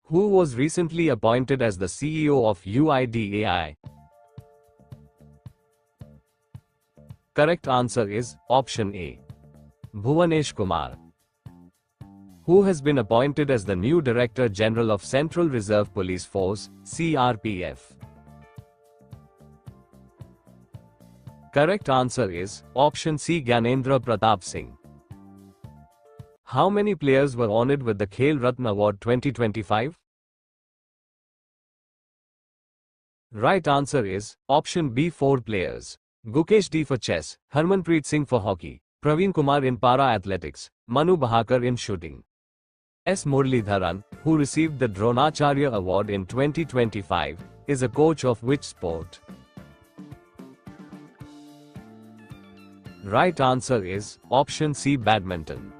Who was recently appointed as the CEO of UIDAI? Correct answer is option A. Bhuvanesh Kumar. Who has been appointed as the new Director General of Central Reserve Police Force, CRPF? Correct answer is option C. Gyanendra Pratap Singh. How many players were honored with the Khel Ratna Award 2025? Right answer is option B. 4 players. Gukesh D for chess, Harmanpreet Singh for hockey, Praveen Kumar in para athletics, Manu Bahakar in shooting. S. Muralidharan, who received the Dronacharya Award in 2025, is a coach of which sport? Right answer is option C. Badminton.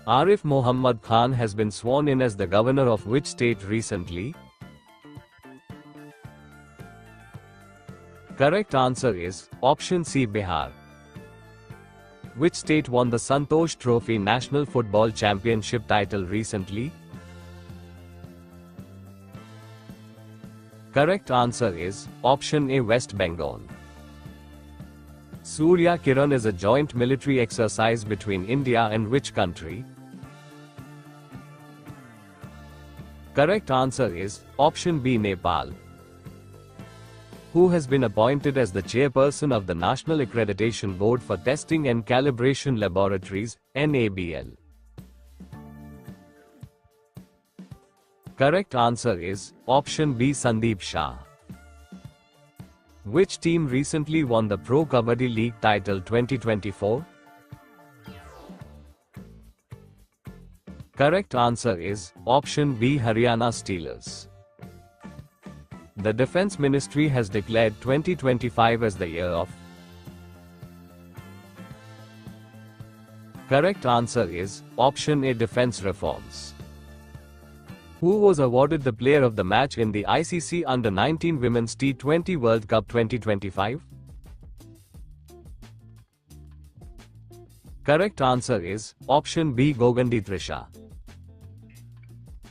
Arif Mohammad Khan has been sworn in as the governor of which state recently? Correct answer is option C. Bihar. Which state won the Santosh Trophy National Football Championship title recently? Correct answer is option A. West Bengal. Surya Kiran is a joint military exercise between India and which country? Correct answer is option B. Nepal. Who has been appointed as the chairperson of the National Accreditation Board for Testing and Calibration Laboratories, NABL? Correct answer is option B. Sandeep Shah. Which team recently won the Pro Kabaddi League title 2024? Correct answer is option B. Haryana Steelers. The Defence Ministry has declared 2025 as the year of. Correct answer is option A. Defence reforms. Who was awarded the Player of the Match in the ICC Under-19 Women's T20 World Cup 2025? Correct answer is option B. Gogandi Trisha.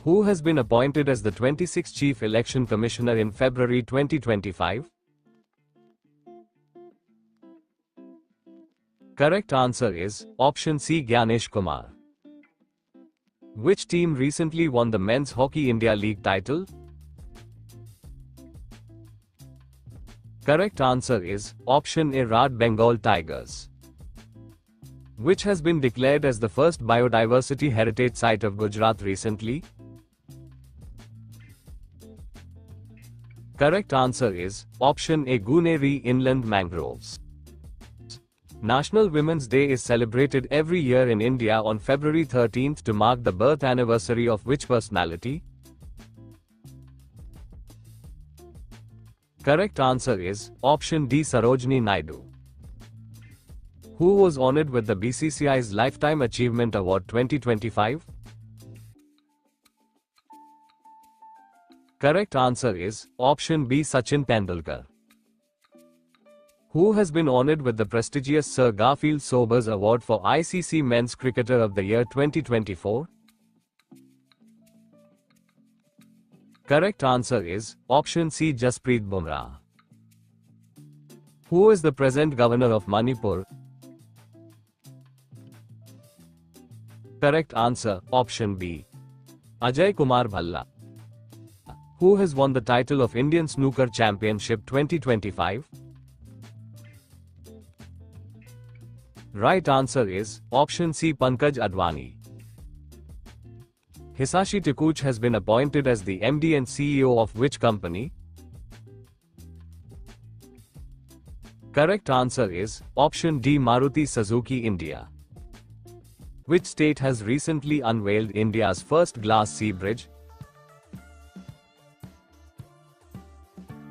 Who has been appointed as the 26th Chief Election Commissioner in February 2025? Correct answer is option C. Gyanesh Kumar. Which team recently won the Men's Hockey India League title? Correct answer is option A. Rad Bengal Tigers. Which has been declared as the first biodiversity heritage site of Gujarat recently? Correct answer is option A. Guneri Inland Mangroves. National Women's Day is celebrated every year in India on February 13th to mark the birth anniversary of which personality? Correct answer is option D. Sarojini Naidu. Who was honored with the BCCI's Lifetime Achievement Award 2025? Correct answer is option B. Sachin Tendulkar. Who has been honored with the prestigious Sir Garfield Sobers Award for ICC Men's Cricketer of the Year 2024? Correct answer is option C. Jasprit Bumrah. Who is the present governor of Manipur? Correct answer option B. Ajay Kumar Bhalla. Who has won the title of Indian Snooker Championship 2025? Right answer is option C. Pankaj Advani. Hisashi Takuch has been appointed as the MD and CEO of which company? Correct answer is option D. Maruti Suzuki India. Which state has recently unveiled India's first glass sea bridge?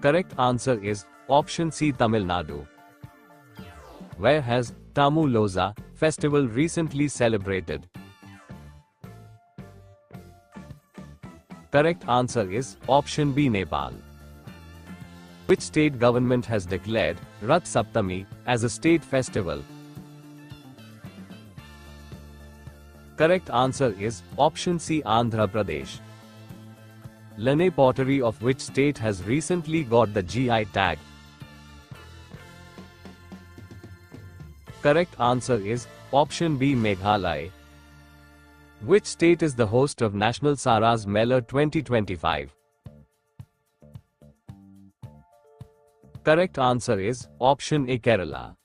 Correct answer is option C. Tamil Nadu. Where has Tamu Loza festival recently celebrated? Correct answer is option B. Nepal. Which state government has declared Rath Saptami as a state festival? Correct answer is option C, Andhra Pradesh. Lane pottery of which state has recently got the GI tag? Correct answer is option B, Meghalaya. Which state is the host of National Saras Mela 2025? Correct answer is option A, Kerala.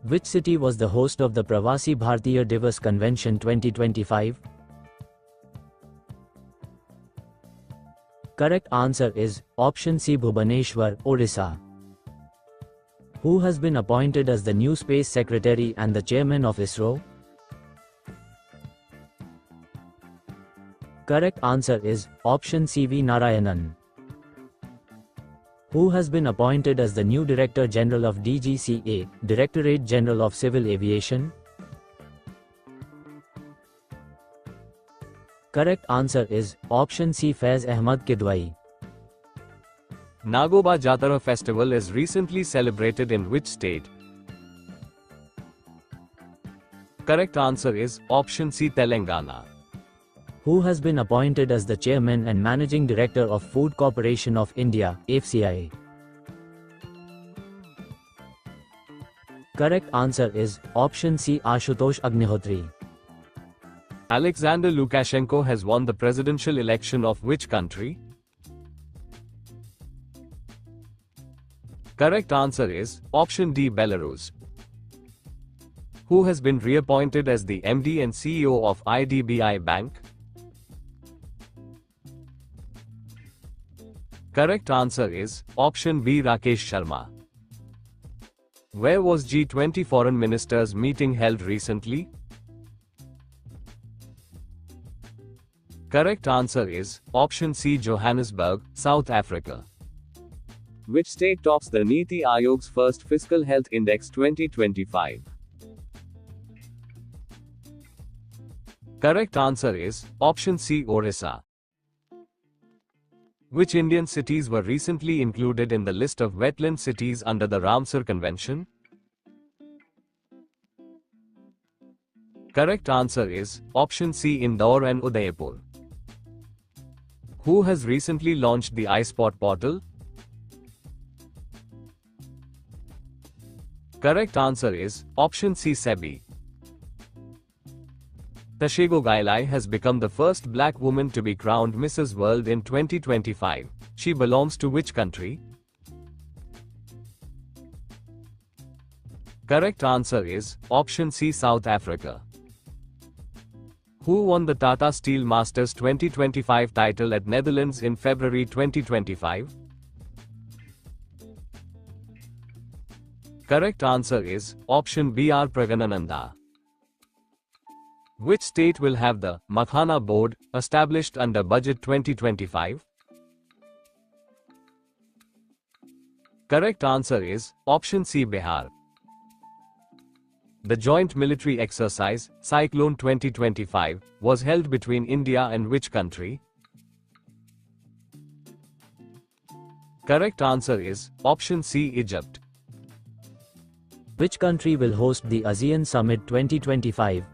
Which city was the host of the Pravasi Bharatiya Divas Convention 2025? Correct answer is option C, Bhubaneswar, Odisha. Who has been appointed as the new Space Secretary and the Chairman of ISRO? Correct answer is option C, V. Narayanan. Who has been appointed as the new Director General of DGCA, Directorate General of Civil Aviation? Correct answer is option C, Faiz Ahmad Kidwai. Nagoba Jatara festival is recently celebrated in which state? Correct answer is option C, Telangana. Who has been appointed as the Chairman and Managing Director of Food Corporation of India, FCI? Correct answer is option C, Ashutosh Agnihotri. Alexander Lukashenko has won the presidential election of which country? Correct answer is option D, Belarus. Who has been reappointed as the MD and CEO of IDBI Bank? Correct answer is option B, Rakesh Sharma. Where was G20 foreign ministers meeting held recently? Correct answer is option C, Johannesburg, South Africa. Which state tops the Niti Aayog's first Fiscal Health Index 2025? Correct answer is option C, Orissa. Which Indian cities were recently included in the list of wetland cities under the Ramsar Convention? Correct answer is option C, Indore and Udaipur. Who has recently launched the iSpot portal? Correct answer is option C, SEBI. Tashego Gailai has become the first black woman to be crowned Mrs. World in 2025. She belongs to which country? Correct answer is option C, South Africa. Who won the Tata Steel Masters 2025 title at Netherlands in February 2025? Correct answer is option B, R. Praganananda. Which state will have the Makhana Board established under Budget 2025? Correct answer is option C, Bihar. The joint military exercise, Cyclone 2025, was held between India and which country? Correct answer is option C, Egypt. Which country will host the ASEAN Summit 2025?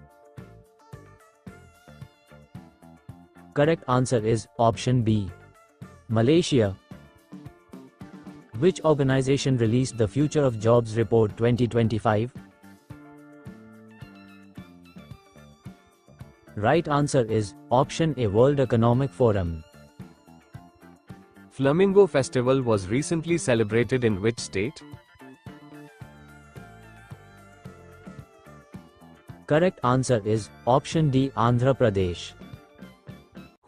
Correct answer is option B, Malaysia. Which organization released the Future of Jobs Report 2025? Right answer is option A, World Economic Forum. Flamingo Festival was recently celebrated in which state? Correct answer is option D, Andhra Pradesh.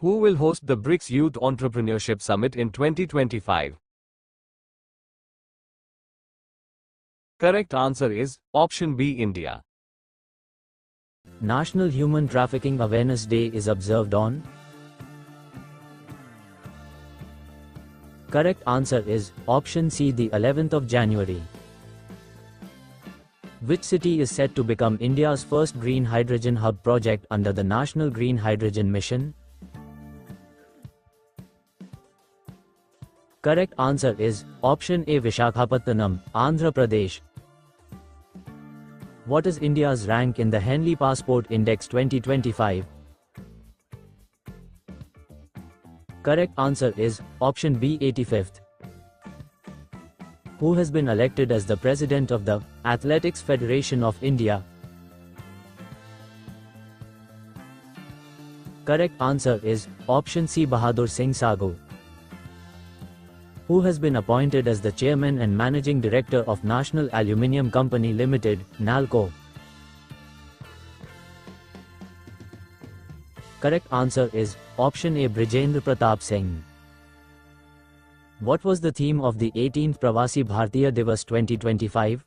Who will host the BRICS Youth Entrepreneurship Summit in 2025? Correct answer is option B, India. National Human Trafficking Awareness Day is observed on? Correct answer is option C, the 11th of January. Which city is set to become India's first green hydrogen hub project under the National Green Hydrogen Mission? Correct answer is option A, Vishakhapatnam, Andhra Pradesh. What is India's rank in the Henley Passport Index 2025? Correct answer is option B, 85th. Who has been elected as the President of the Athletics Federation of India? Correct answer is option C, Bahadur Singh Sagu. Who has been appointed as the Chairman and Managing Director of National Aluminium Company Limited, NALCO? Correct answer is option A, Brijendra Pratap Singh. What was the theme of the 18th Pravasi Bhartiya Divas 2025?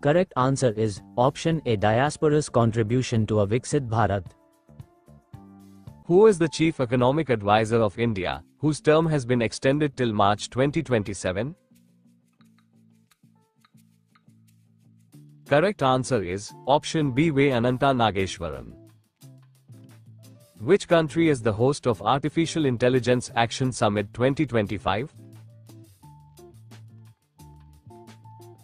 Correct answer is option A, Diaspora's Contribution to a Viksit Bharat. Who is the Chief Economic Advisor of India, whose term has been extended till March 2027? Correct answer is option B, V. Ananta Nageshwaran. Which country is the host of Artificial Intelligence Action Summit 2025?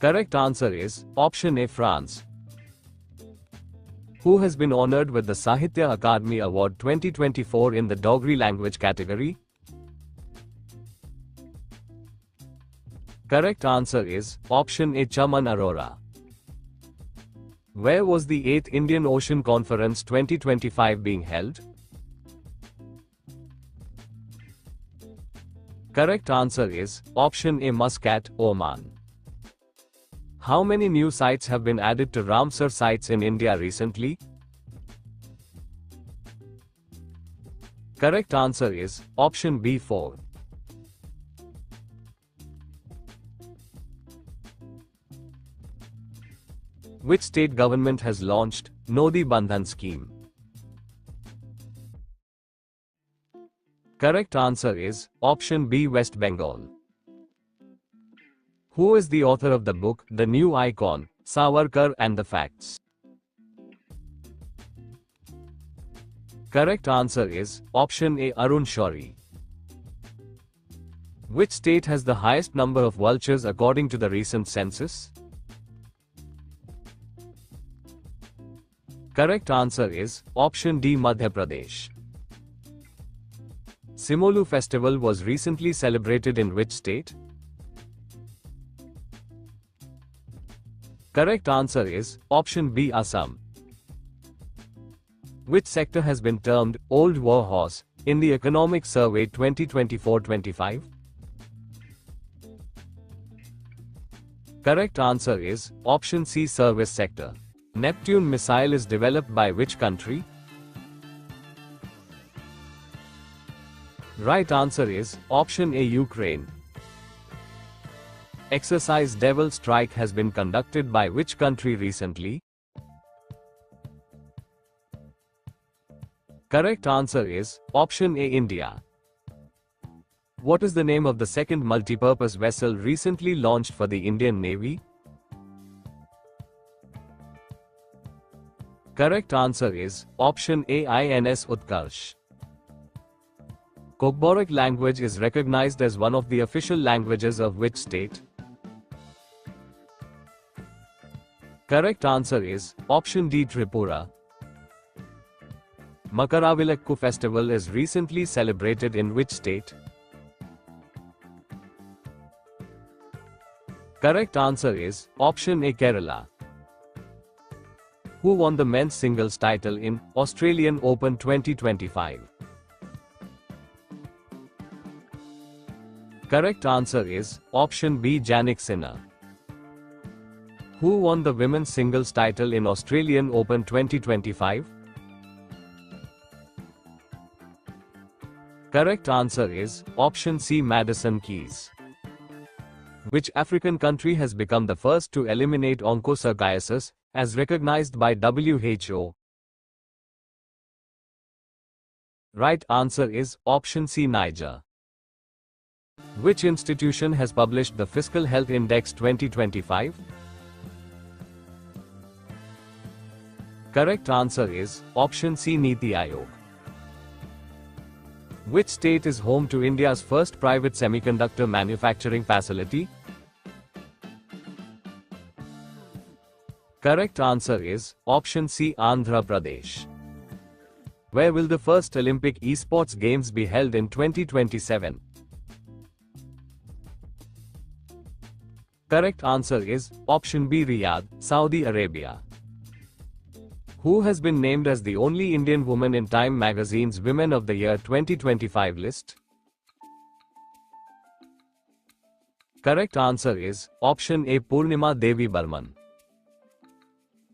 Correct answer is option A, France. Who has been honored with the Sahitya Akademi Award 2024 in the Dogri language category? Correct answer is option A, Chaman Arora. Where was the 8th Indian Ocean Conference 2025 being held? Correct answer is option A, Muscat, Oman. How many new sites have been added to Ramsar sites in India recently? Correct answer is option B, 4. Which state government has launched Nodi Bandhan scheme? Correct answer is option B, West Bengal. Who is the author of the book The New Icon, Savarkar and the Facts? Correct answer is option A, Arun Shourie. Which state has the highest number of vultures according to the recent census? Correct answer is option D, Madhya Pradesh. Simolu festival was recently celebrated in which state? Correct answer is option B, Assam. Which sector has been termed Old War Horse in the Economic Survey 2024-25? Correct answer is option C, service sector. Neptune missile is developed by which country? Right answer is option A, Ukraine. Exercise Devil Strike has been conducted by which country recently? Correct answer is option A, India. What is the name of the second multipurpose vessel recently launched for the Indian Navy? Correct answer is option A, INS Utkarsh. Kokborok language is recognized as one of the official languages of which state? Correct answer is option D, Tripura. Makaravilakku festival is recently celebrated in which state? Correct answer is option A, Kerala. Who won the men's singles title in Australian Open 2025? Correct answer is option B, Jannik Sinner. Who won the women's singles title in Australian Open 2025? Correct answer is option C, Madison Keys. Which African country has become the first to eliminate onchocerciasis, as recognized by WHO? Right answer is option C, Niger. Which institution has published the Fiscal Health Index 2025? Correct answer is option C, Niti Aayog. Which state is home to India's first private semiconductor manufacturing facility? Correct answer is option C, Andhra Pradesh. Where will the first Olympic esports games be held in 2027? Correct answer is option B, Riyadh, Saudi Arabia. Who has been named as the only Indian woman in Time magazine's Women of the Year 2025 list? Correct answer is option A, Purnima Devi Barman.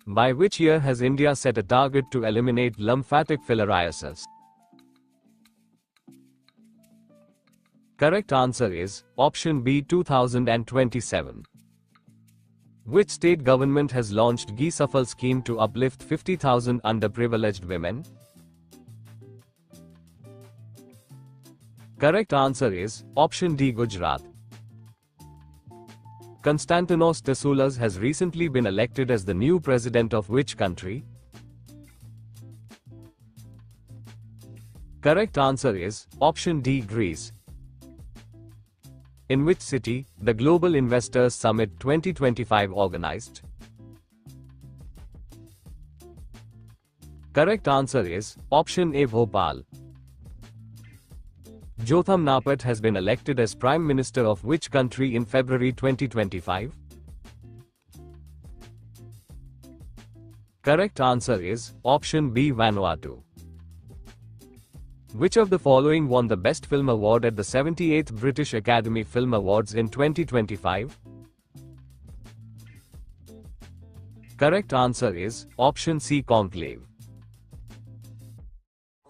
By which year has India set a target to eliminate lymphatic filariasis? Correct answer is option B, 2027. Which state government has launched Gi Safal scheme to uplift 50,000 underprivileged women? Correct answer is option D, Gujarat. Konstantinos Tesoulas has recently been elected as the new president of which country? Correct answer is option D, Greece. In which city the Global Investors Summit 2025 organized? Correct answer is option A, Bhopal. Jotham Napat has been elected as Prime Minister of which country in February 2025? Correct answer is option B, Vanuatu. Which of the following won the Best Film Award at the 78th British Academy Film Awards in 2025? Correct answer is option C, Conclave.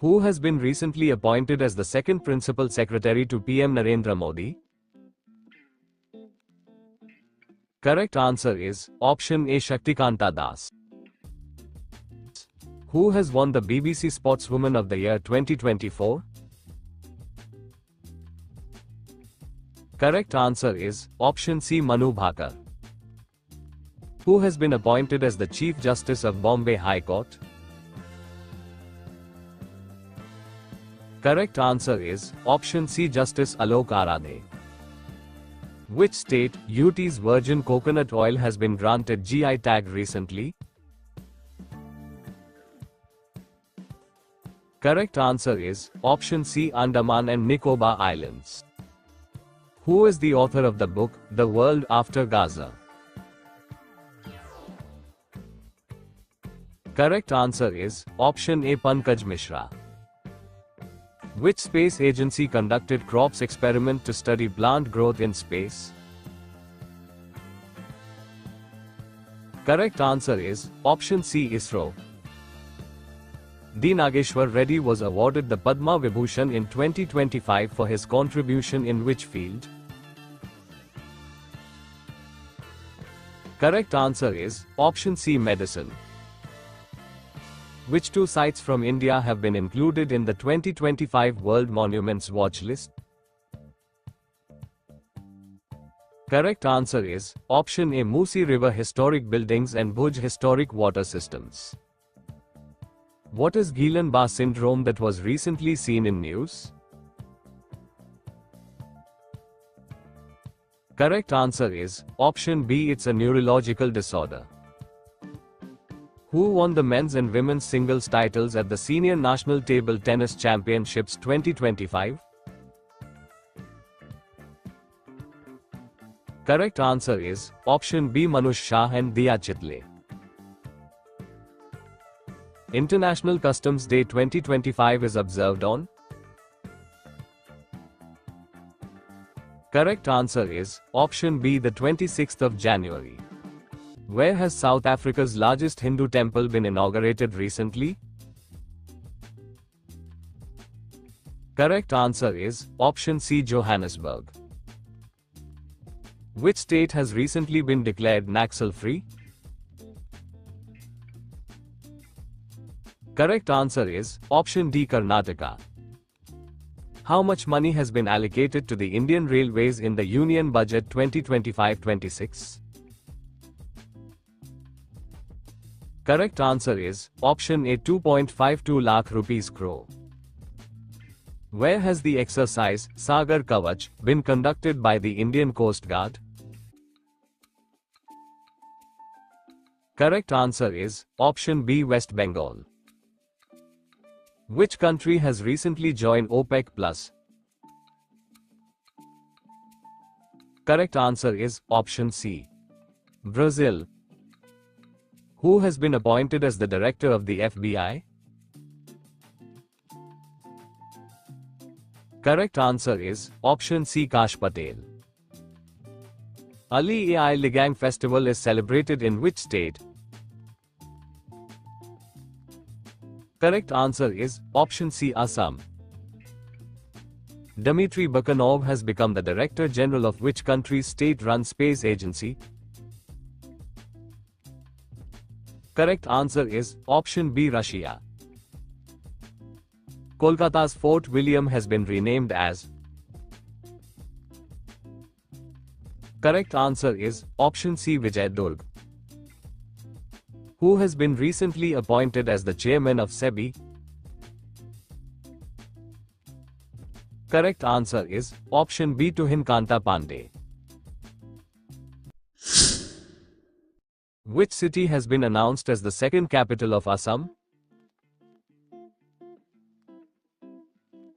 Who has been recently appointed as the second Principal Secretary to PM Narendra Modi? Correct answer is option A, Shaktikanta Das. Who has won the BBC Sportswoman of the Year 2024? Correct answer is option C, Manu Bhaker. Who has been appointed as the Chief Justice of Bombay High Court? Correct answer is option C, Justice Alok Arade. Which state UT's virgin coconut oil has been granted GI tag recently? Correct answer is option C, Andaman and Nicobar Islands. Who is the author of the book The World After Gaza? Correct answer is option A, Pankaj Mishra. Which space agency conducted CROPS experiment to study plant growth in space? Correct answer is option C, ISRO. D. Nageshwar Reddy was awarded the Padma Vibhushan in 2025 for his contribution in which field? Correct answer is option C, medicine. Which two sites from India have been included in the 2025 World Monuments Watch list? Correct answer is option A, Musi River Historic Buildings and Bhuj Historic Water Systems. What is Guillain-Barré syndrome that was recently seen in news? Correct answer is option B, it's a neurological disorder. Who won the men's and women's singles titles at the Senior National Table Tennis Championships 2025? Correct answer is option B, Manush Shah and Diya Chitle. International Customs Day 2025 is observed on? Correct answer is option B, the 26th of January. Where has South Africa's largest Hindu temple been inaugurated recently? Correct answer is option C, Johannesburg. Which state has recently been declared Naxal-free? Correct answer is option D, Karnataka. How much money has been allocated to the Indian Railways in the Union Budget 2025-26? Correct answer is option A, 2.52 lakh rupees crore. Where has the exercise Sagar Kavach been conducted by the Indian Coast Guard? Correct answer is option B, West Bengal. Which country has recently joined OPEC Plus? Correct answer is option C, Brazil. Who has been appointed as the director of the FBI? Correct answer is option C, Kash Patel. Ali Ai Ligang Festival is celebrated in which state? Correct answer is option C, Assam. Dmitry Bakhanov has become the Director General of which country's state-run space agency? Correct answer is option B, Russia. Kolkata's Fort William has been renamed as? Correct answer is option C, Vijayadurg. Who has been recently appointed as the chairman of SEBI? Correct answer is option B, Tuhin Kanta Pandey. Which city has been announced as the second capital of Assam?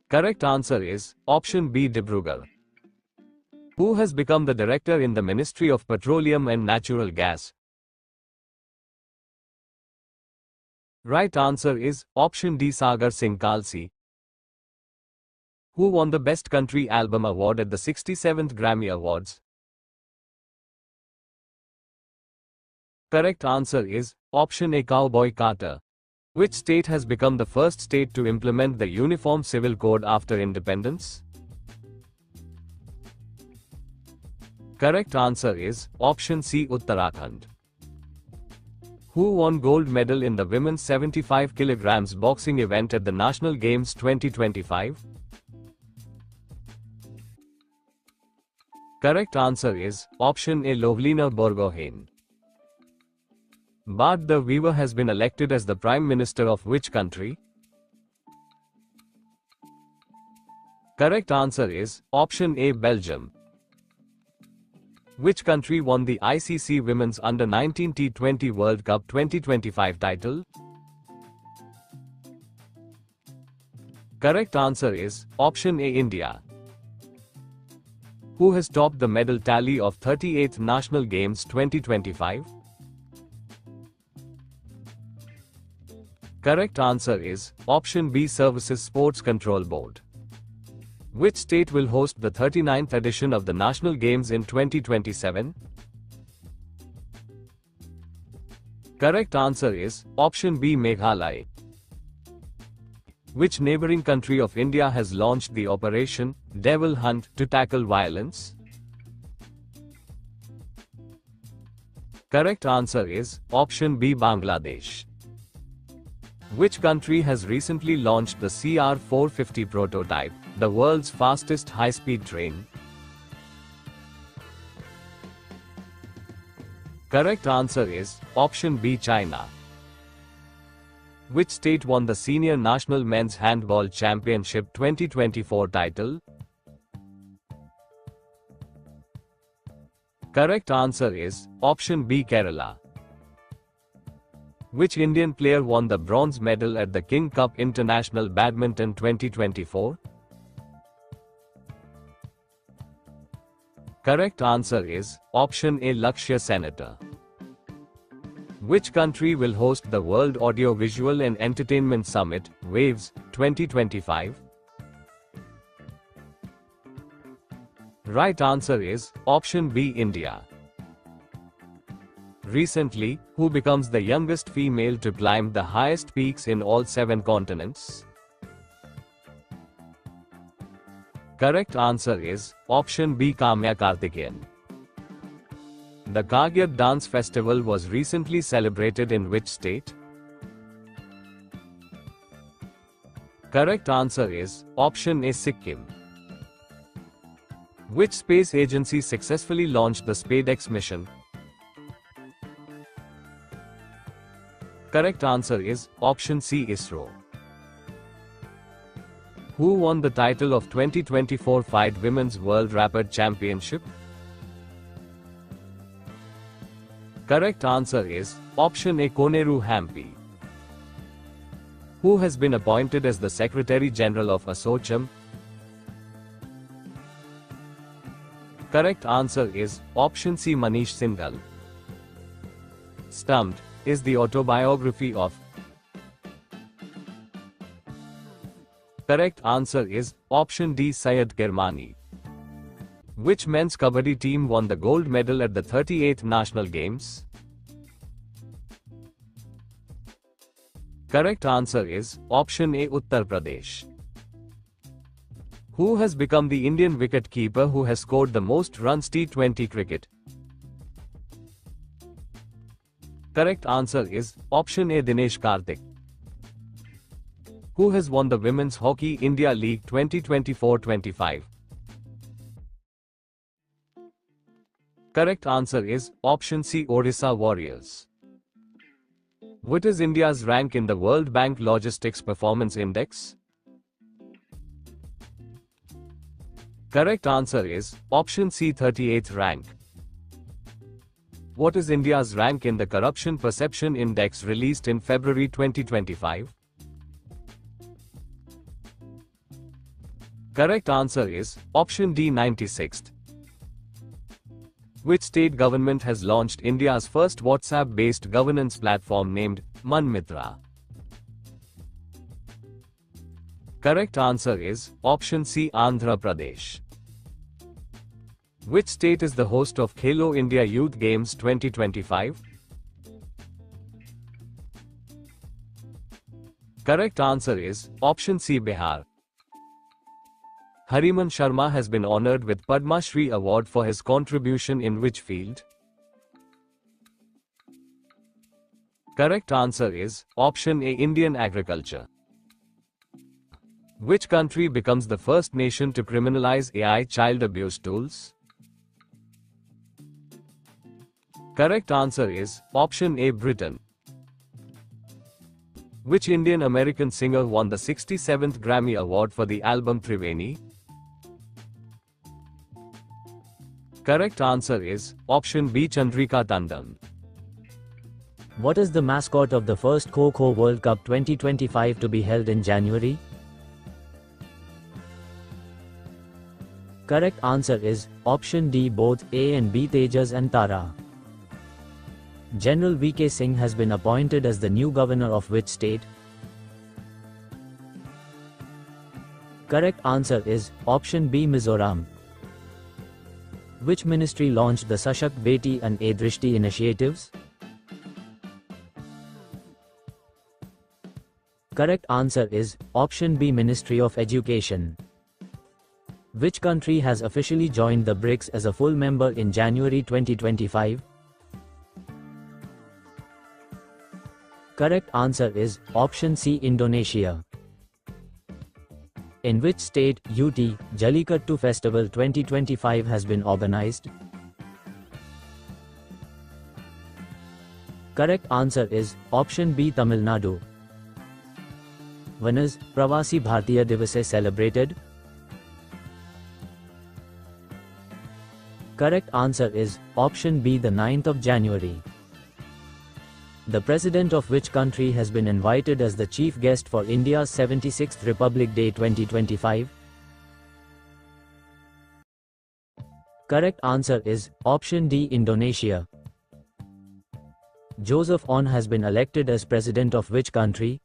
Correct answer is option B, Dibrugarh. Who has become the director in the Ministry of Petroleum and Natural Gas? Right answer is option D, Sagar Singh Kalsi. Who won the Best Country Album Award at the 67th Grammy Awards? Correct answer is option A, Cowboy Carter. Which state has become the first state to implement the Uniform Civil Code after independence? Correct answer is option C, Uttarakhand. Who won gold medal in the women's 75 kg boxing event at the National Games 2025? Correct answer is option A, Lovlina Borgohain. Bart de Wever has been elected as the Prime Minister of which country? Correct answer is option A, Belgium. Which country won the ICC Women's Under-19 T20 World Cup 2025 title? Correct answer is option A, India. Who has topped the medal tally of 38th National Games 2025? Correct answer is option B, Services Sports Control Board. Which state will host the 39th edition of the National Games in 2027? Correct answer is option B, Meghalaya. Which neighboring country of India has launched the Operation Devil Hunt to tackle violence? Correct answer is option B, Bangladesh. Which country has recently launched the CR450 prototype, the world's fastest high-speed train? Correct answer is option B, China. Which state won the Senior National Men's Handball Championship 2024 title? Correct answer is option B, Kerala. Which Indian player won the bronze medal at the King Cup International Badminton 2024? Correct answer is option A, Lakshya Senator. Which country will host the World Audiovisual and Entertainment Summit, WAVES, 2025? Right answer is option B, India. Recently, who becomes the youngest female to climb the highest peaks in all 7 continents? Correct answer is option B, Kamya Karthikeyan. The Kagyan Dance Festival was recently celebrated in which state? Correct answer is option A, Sikkim. Which space agency successfully launched the SpaceX mission? Correct answer is option C, ISRO. Who won the title of 2024 FIDE Women's World Rapid Championship? Correct answer is option A, Koneru Hampi. Who has been appointed as the Secretary General of ASSOCHAM? Correct answer is option C, Manish Singhal. Stumped is the autobiography of. Correct answer is option D, Syed Kirmani. Which men's kabaddi team won the gold medal at the 38th National Games? Correct answer is option A, Uttar Pradesh. Who has become the Indian wicket-keeper who has scored the most runs T20 cricket? Correct answer is option A, Dinesh Karthik. Who has won the Women's Hockey India League 2024-25? Correct answer is option C, Odisha Warriors. What is India's rank in the World Bank Logistics Performance Index? Correct answer is option C, 38th rank. What is India's rank in the Corruption Perception Index released in February 2025? Correct answer is option D, 96th. Which state government has launched India's first WhatsApp-based governance platform named Manmitra? Correct answer is option C, Andhra Pradesh. Which state is the host of Khelo India Youth Games 2025? Correct answer is option C, Bihar. Hariman Sharma has been honored with Padma Shri Award for his contribution in which field? Correct answer is option A, Indian agriculture. Which country becomes the first nation to criminalize AI child abuse tools? Correct answer is option A, Britain. Which Indian American singer won the 67th Grammy Award for the album Triveni? Correct answer is option B, Chandrika Tandon. What is the mascot of the first Kho-Kho World Cup 2025 to be held in January? Correct answer is option D, both A and B, Tejas and Tara. General VK Singh has been appointed as the new governor of which state? Correct answer is option B, Mizoram. Which ministry launched the Sashakt Beti and A Drishti initiatives? Correct answer is option B, Ministry of Education. Which country has officially joined the BRICS as a full member in January 2025? Correct answer is option C, Indonesia. In which state UT Jallikattu Festival 2025 has been organized? Correct answer is option B, Tamil Nadu. When is Pravasi Bhartiya Divas celebrated? Correct answer is option B, the 9th of January. The President of which country has been invited as the chief guest for India's 76th Republic Day 2025? Correct answer is option D, Indonesia. Joseph Aoun has been elected as President of which country?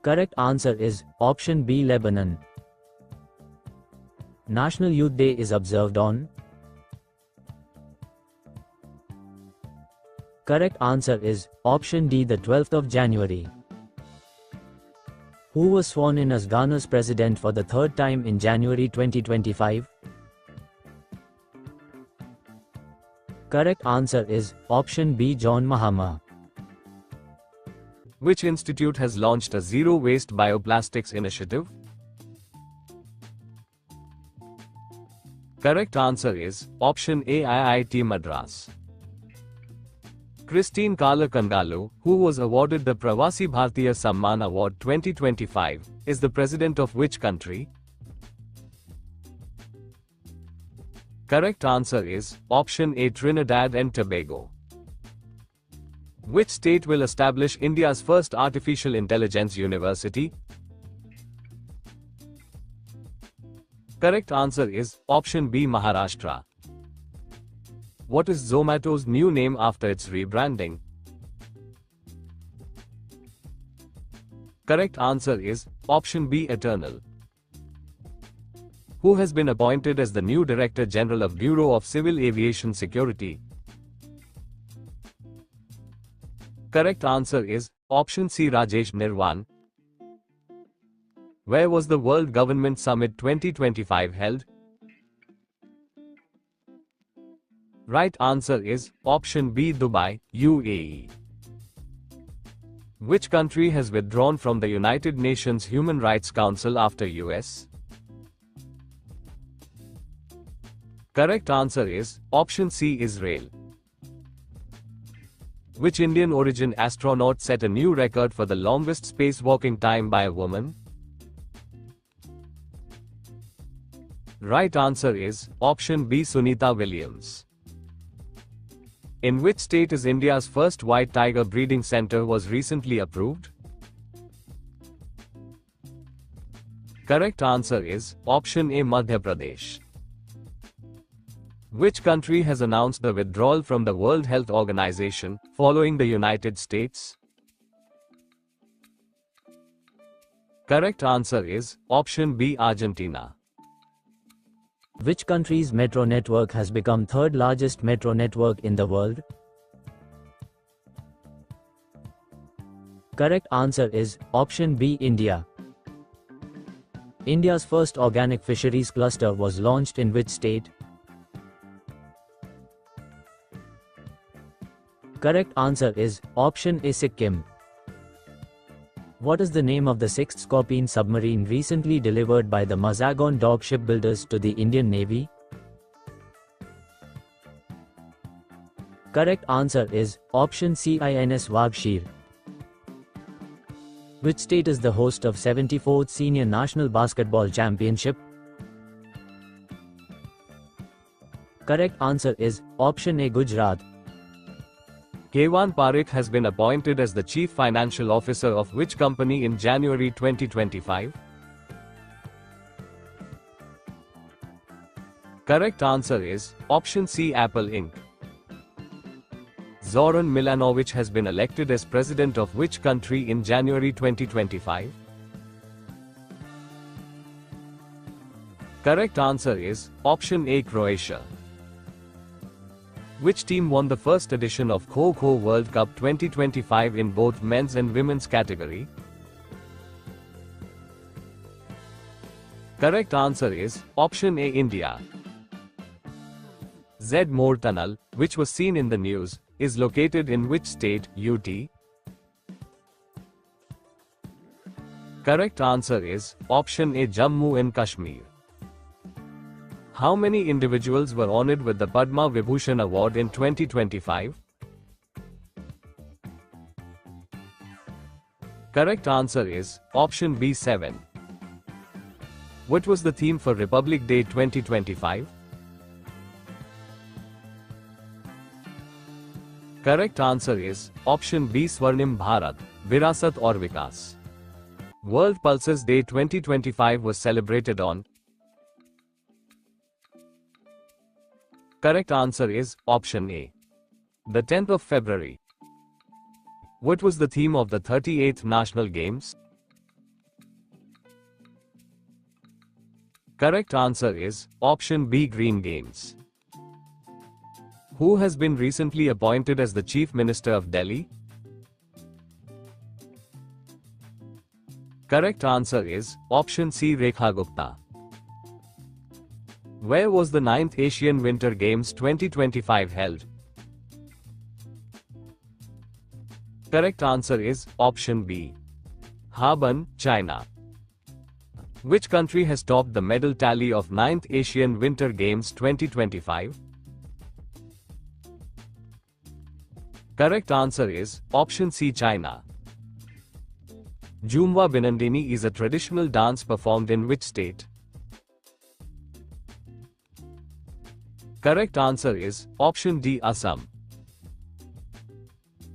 Correct answer is option B, Lebanon. National Youth Day is observed on? Correct answer is option D, the 12th of January. Who was sworn in as Ghana's president for the third time in January 2025? Correct answer is option B, John Mahama. Which institute has launched a zero-waste bioplastics initiative? Correct answer is option A, IIT Madras. Christine Kalakandalu, who was awarded the Pravasi Bhartiya Samman Award 2025, is the president of which country? Correct answer is option A, Trinidad and Tobago. Which state will establish India's first artificial intelligence university? Correct answer is option B, Maharashtra. What is Zomato's new name after its rebranding? Correct answer is option B, Eternal. Who has been appointed as the new Director General of Bureau of Civil Aviation Security? Correct answer is option C, Rajesh Nirwan. Where was the World Government Summit 2025 held? Right answer is option B, Dubai, UAE. Which country has withdrawn from the United Nations Human Rights Council after US? Correct answer is option C, Israel. Which Indian origin astronaut set a new record for the longest spacewalking time by a woman? Right answer is option B, Sunita Williams. In which state is India's first white tiger breeding center was recently approved? Correct answer is option A, Madhya Pradesh. Which country has announced the withdrawal from the World Health Organization, following the United States? Correct answer is option B, Argentina. Which country's metro network has become third largest metro network in the world? Correct answer is option B, India. India's first organic fisheries cluster was launched in which state? Correct answer is option A, Sikkim. What is the name of the sixth Scorpene submarine recently delivered by the Mazagon Dock shipbuilders to the Indian Navy? Correct answer is option C, INS Wagshir. Which state is the host of 74th Senior National Basketball Championship? Correct answer is option A, Gujarat. Kevan Parekh has been appointed as the Chief Financial Officer of which company in January 2025? Correct answer is option C, Apple Inc. Zoran Milanovic has been elected as president of which country in January 2025? Correct answer is option A, Croatia. Which team won the first edition of Kho-Kho World Cup 2025 in both men's and women's category? Correct answer is option A, India. Z-More Tunnel, which was seen in the news, is located in which state, UT? Correct answer is option A, Jammu and Kashmir. How many individuals were honored with the Padma Vibhushan Award in 2025? Correct answer is option B, 7. What was the theme for Republic Day 2025? Correct answer is option B, Swarnim Bharat, Virasat aur Vikas. World Pulses Day 2025 was celebrated on. Correct answer is option A, the 10th of February. What was the theme of the 38th National Games? Correct answer is option B, Green Games. Who has been recently appointed as the Chief Minister of Delhi? Correct answer is option C, Rekha Gupta. Where was the 9th Asian Winter Games 2025 held? Correct answer is option B, Harbin, China. Which country has topped the medal tally of 9th Asian Winter Games 2025? Correct answer is option C, China. Jhumwa Binandini is a traditional dance performed in which state? Correct answer is option D, Assam.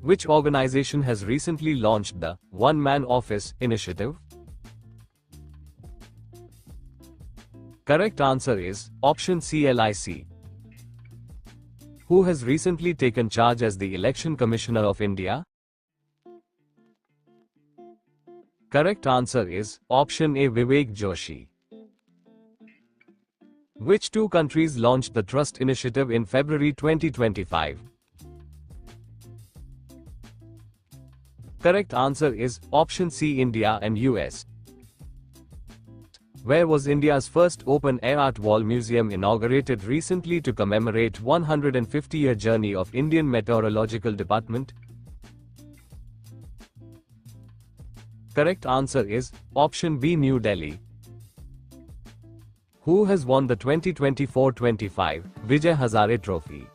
Which organization has recently launched the One Man Office initiative? Correct answer is option C, LIC. Who has recently taken charge as the Election Commissioner of India? Correct answer is option A, Vivek Joshi. Which two countries launched the Trust Initiative in February 2025? Correct answer is option C, India and US. Where was India's first open-air art wall museum inaugurated recently to commemorate 150-year journey of Indian Meteorological Department? Correct answer is option B, New Delhi. Who has won the 2024-25 Vijay Hazare Trophy?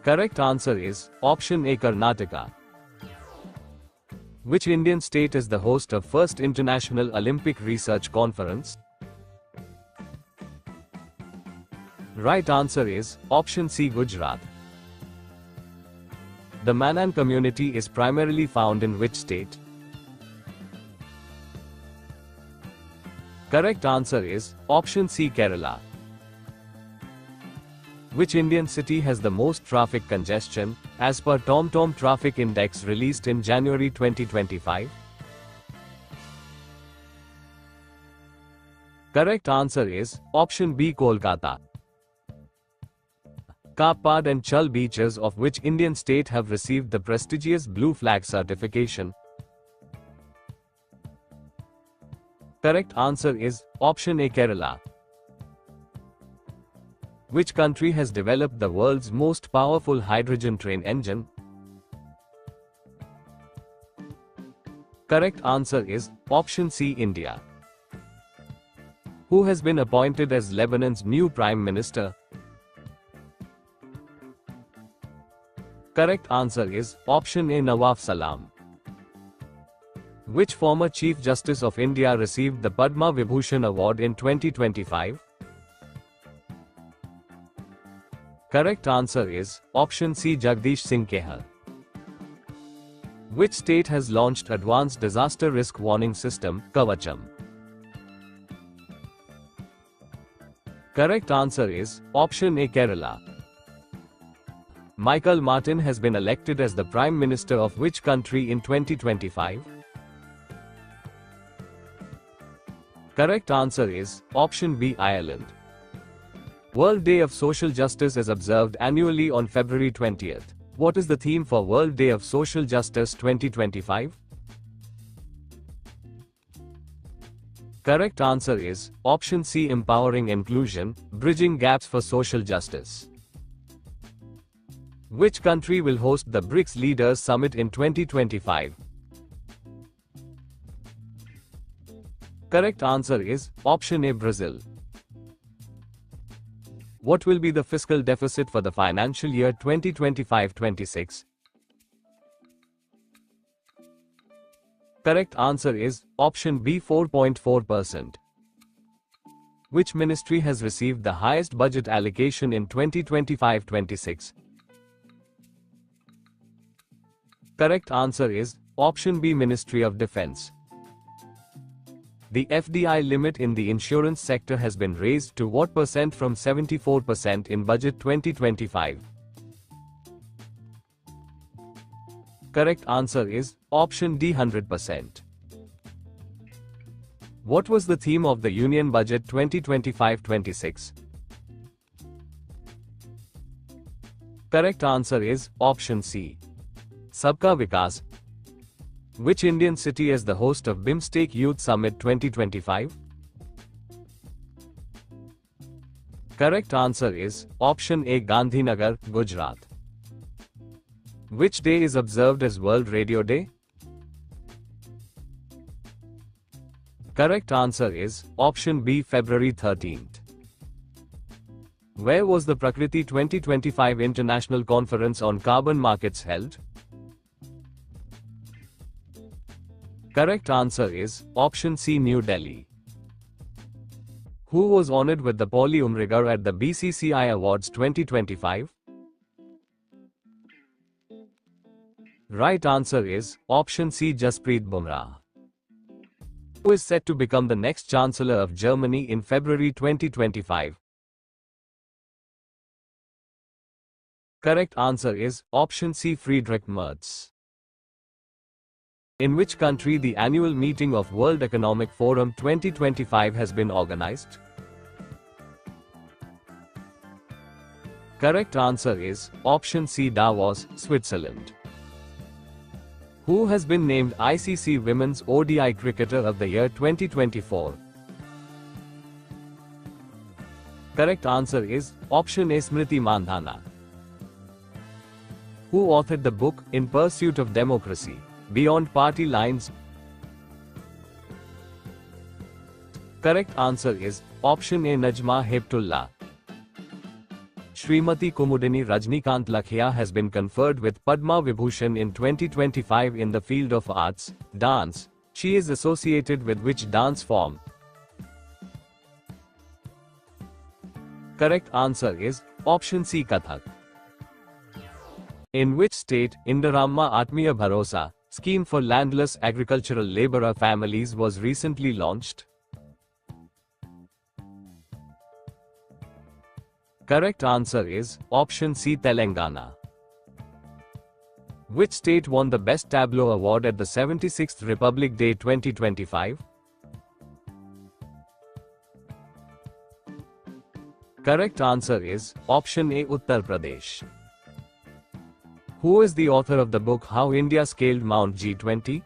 Correct answer is option A, Karnataka. Which Indian state is the host of first International Olympic Research Conference? Right answer is option C, Gujarat. The Manan community is primarily found in which state? Correct answer is option C, Kerala. Which Indian city has the most traffic congestion, as per TomTom Traffic Index released in January 2025? Correct answer is option B, Kolkata. Kapad and Chal beaches of which Indian state have received the prestigious Blue Flag certification? Correct answer is option A, Kerala. Which country has developed the world's most powerful hydrogen train engine? Correct answer is option C, India. Who has been appointed as Lebanon's new Prime Minister? Correct answer is option A, Nawaf Salam. Which former Chief Justice of India received the Padma Vibhushan Award in 2025? Correct answer is option C, Jagdish Singh Kehar. Which state has launched Advanced Disaster Risk Warning System, Kavacham? Correct answer is option A, Kerala. Michael Martin has been elected as the Prime Minister of which country in 2025? Correct answer is option B, Ireland. World Day of Social Justice is observed annually on February 20th. What is the theme for World Day of Social Justice 2025? Correct answer is option C, Empowering Inclusion, Bridging Gaps for Social Justice. Which country will host the BRICS Leaders Summit in 2025? Correct answer is option A, Brazil. What will be the fiscal deficit for the financial year 2025-26? Correct answer is option B, 4.4%. Which ministry has received the highest budget allocation in 2025-26? Correct answer is option B, Ministry of Defense. The FDI limit in the insurance sector has been raised to what percent from 74% in budget 2025? Correct answer is option D, 100%. What was the theme of the Union Budget 2025-26? Correct answer is option C, Sabka Vikas. Which Indian city is the host of BIMSTEC Youth Summit 2025? Correct answer is option A, Gandhinagar, Gujarat. Which day is observed as World Radio Day? Correct answer is option B, February 13th. Where was the Prakriti 2025 International Conference on Carbon Markets held? Correct answer is option C, New Delhi. Who was honored with the Paulie Umrigar at the BCCI Awards 2025? Right answer is option C, Jasprit Bumrah. Who is set to become the next Chancellor of Germany in February 2025? Correct answer is option C, Friedrich Merz. In which country the annual meeting of World Economic Forum 2025 has been organized? Correct answer is option C, Davos, Switzerland. Who has been named ICC Women's ODI Cricketer of the Year 2024? Correct answer is option A, Smriti Mandhana. Who authored the book In Pursuit of Democracy, Beyond Party Lines? Correct answer is option A, Najma Heptullah. Srimati Kumudini Rajnikant Lakhia has been conferred with Padma Vibhushan in 2025 in the field of arts, dance. She is associated with which dance form? Correct answer is option C, Kathak. In which state Indaramma Atmiya Bharosa scheme for landless agricultural laborer families was recently launched? Correct answer is option C, Telangana. Which state won the Best Tableau Award at the 76th Republic Day 2025? Correct answer is option A, Uttar Pradesh. Who is the author of the book How India Scaled Mount G20?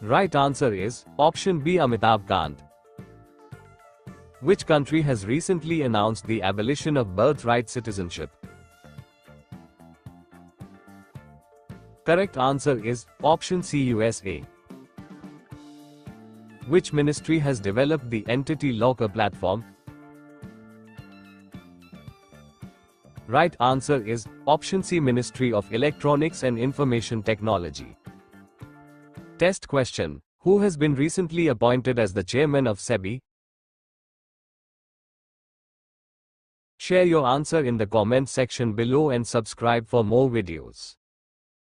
Right answer is option B, Amitabh Kant. Which country has recently announced the abolition of birthright citizenship? Correct answer is option C, USA. Which ministry has developed the Entity Locker platform? Right answer is option C, Ministry of Electronics and Information Technology. Test question: who has been recently appointed as the chairman of SEBI? Share your answer in the comment section below and subscribe for more videos.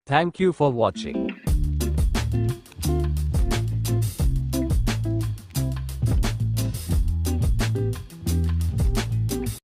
Thank you for watching.